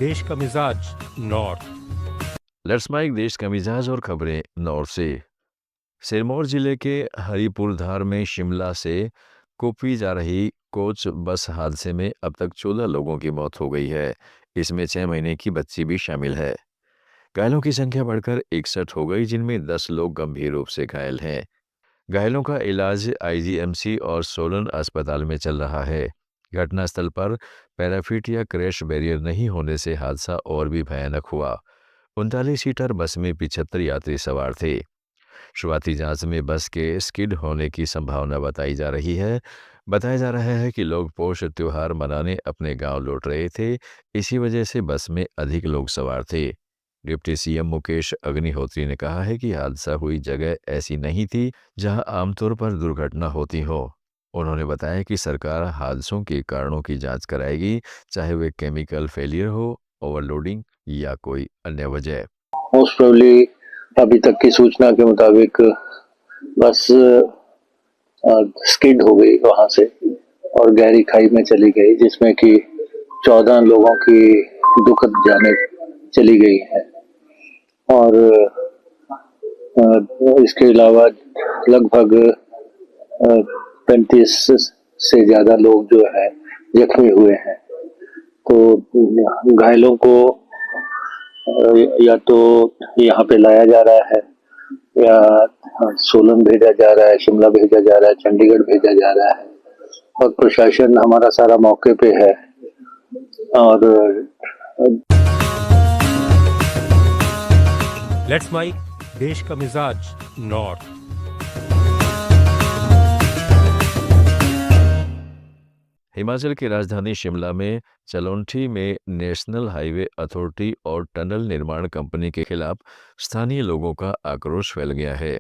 देश का मिजाज नॉर्थ। लेट्स माइक देश का मिजाज और खबरें नॉर्थ से। सिरमौर जिले के हरिपुर धार में शिमला से कुपवी जा रही कोच बस हादसे में अब तक 14 लोगों की मौत हो गई है। इसमें 6 महीने की बच्ची भी शामिल है। घायलों की संख्या बढ़कर 61 हो गई, जिनमें 10 लोग गंभीर रूप से घायल हैं। घायलों का इलाज आईजीएमसी और सोलन अस्पताल में चल रहा है। घटनास्थल पर पैराफिट या क्रैश बैरियर नहीं होने से हादसा और भी भयानक हुआ। 39 सीटर बस में 75 यात्री सवार थे। शुरुआती जांच में बस के स्किड होने की संभावना बताई जा रही है। बताया जा रहा है कि लोग पोष त्योहार मनाने अपने गांव लौट रहे थे। इसी वजह से बस में अधिक लोग सवार थे। डिप्टी सीएम मुकेश अग्निहोत्री ने कहा है कि हादसा हुई जगह ऐसी नहीं थी जहां आमतौर पर दुर्घटना होती हो। उन्होंने बताया कि सरकार हादसों के कारणों की जांच कराएगी, चाहे वे केमिकल फेलियर हो, ओवरलोडिंग या कोई अन्य वजह। मोस्ट प्रोबेबली अभी तक की सूचना के मुताबिक बस स्किड हो गई वहां से और गहरी खाई में चली गई, जिसमें कि 14 लोगों की दुखद जाने चली गई है और इसके अलावा लगभग 35 से ज्यादा लोग जो है जख्मी हुए हैं। तो घायलों को या तो यहाँ पे लाया जा रहा है या सोलन भेजा जा रहा है, शिमला भेजा जा रहा है, चंडीगढ़ भेजा जा रहा है और प्रशासन हमारा सारा मौके पे है। और लेट्स माइक देश का मिजाज नॉर्थ। हिमाचल की राजधानी शिमला में चलोंठी में नेशनल हाईवे अथॉरिटी और टनल निर्माण कंपनी के खिलाफ स्थानीय लोगों का आक्रोश फैल गया है।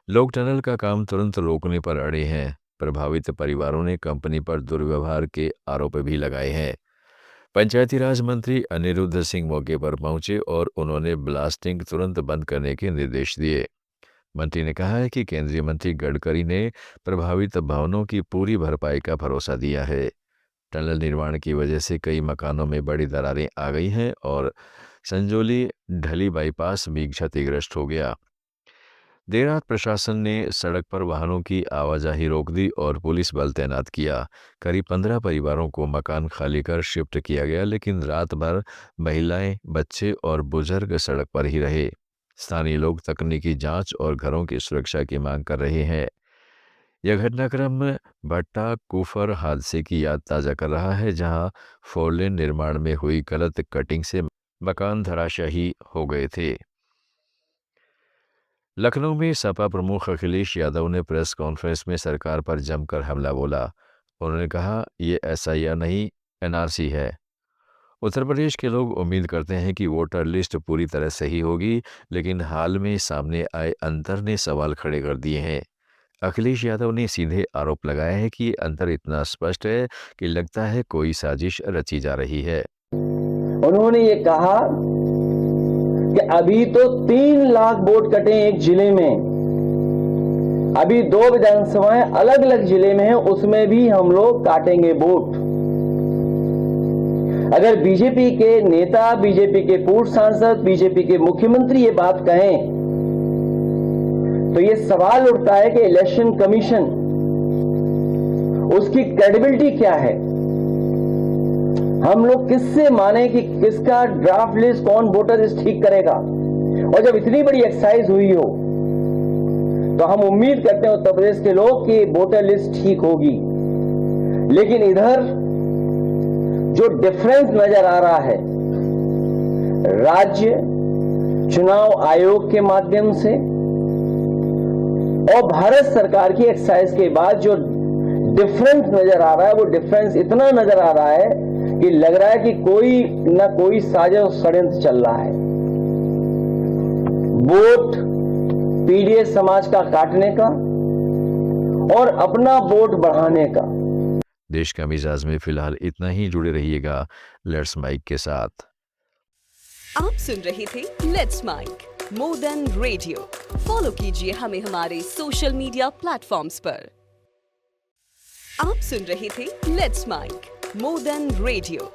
लोग टनल का काम तुरंत रोकने पर अड़े हैं। प्रभावित परिवारों ने कंपनी पर दुर्व्यवहार के आरोप भी लगाए हैं। पंचायती राज मंत्री अनिरुद्ध सिंह मौके पर पहुंचे और उन्होंने ब्लास्टिंग तुरंत बंद करने के निर्देश दिए। मंत्री ने कहा है कि केंद्रीय मंत्री गडकरी ने प्रभावित भवनों की पूरी भरपाई का भरोसा दिया है। टनल निर्माण की वजह से कई मकानों में बड़ी दरारें आ गई हैं और संजौली ढली बाईपास भी क्षतिग्रस्त हो गया। देर रात प्रशासन ने सड़क पर वाहनों की आवाजाही रोक दी और पुलिस बल तैनात किया। करीब 15 परिवारों को मकान खाली कर शिफ्ट किया गया, लेकिन रात भर महिलाएं, बच्चे और बुजुर्ग सड़क पर ही रहे। स्थानीय लोग तकनीकी जांच और घरों की सुरक्षा की मांग कर रहे हैं। यह घटनाक्रम भट्टा कुफर हादसे की याद ताज़ा कर रहा है, जहां फोरलेन निर्माण में हुई गलत कटिंग से मकान धराशायी हो गए थे। लखनऊ में सपा प्रमुख अखिलेश यादव ने प्रेस कॉन्फ्रेंस में सरकार पर जमकर हमला बोला। उन्होंने कहा, ये एसआईआर नहीं, एनआरसी है। उत्तर प्रदेश के लोग उम्मीद करते हैं कि वोटर लिस्ट पूरी तरह सही होगी, लेकिन हाल में सामने आए अंतर ने सवाल खड़े कर दिए हैं। अखिलेश यादव ने सीधे आरोप लगाया है कि अंतर इतना स्पष्ट है कि लगता है कोई साजिश रची जा रही है। उन्होंने ये कहा कि अभी तो 3 लाख वोट कटे एक जिले में, अभी 2 विधानसभाएं अलग अलग जिले में हैं, उसमें भी हम लोग काटेंगे वोट। अगर बीजेपी के नेता, बीजेपी के पूर्व सांसद, बीजेपी के मुख्यमंत्री ये बात कहें तो ये सवाल उठता है कि इलेक्शन कमीशन, उसकी क्रेडिबिलिटी क्या है। हम लोग किससे माने कि किसका ड्राफ्ट लिस्ट कौन वोटर लिस्ट ठीक करेगा। और जब इतनी बड़ी एक्सरसाइज हुई हो तो हम उम्मीद करते हैं उत्तर प्रदेश के लोग कि वोटर लिस्ट ठीक होगी। लेकिन इधर जो डिफरेंस नजर आ रहा है राज्य चुनाव आयोग के माध्यम से और भारत सरकार की एक्सरसाइज के बाद जो डिफरेंस नजर आ रहा है, वो डिफरेंस इतना नजर आ रहा है कि लग रहा है कि कोई ना कोई साजिश षड्यंत्र चल रहा है। वोट पीडीएस समाज का काटने का और अपना वोट बढ़ाने का। देश का मिजाज में फिलहाल इतना ही। जुड़े रहिएगा लेट्स माइक के साथ। आप सुन रहे थे let's mic more than radio. Follow कीजिए हमें हमारे सोशल मीडिया प्लेटफॉर्म्स पर। आप सुन रहे थे let's mic more than radio.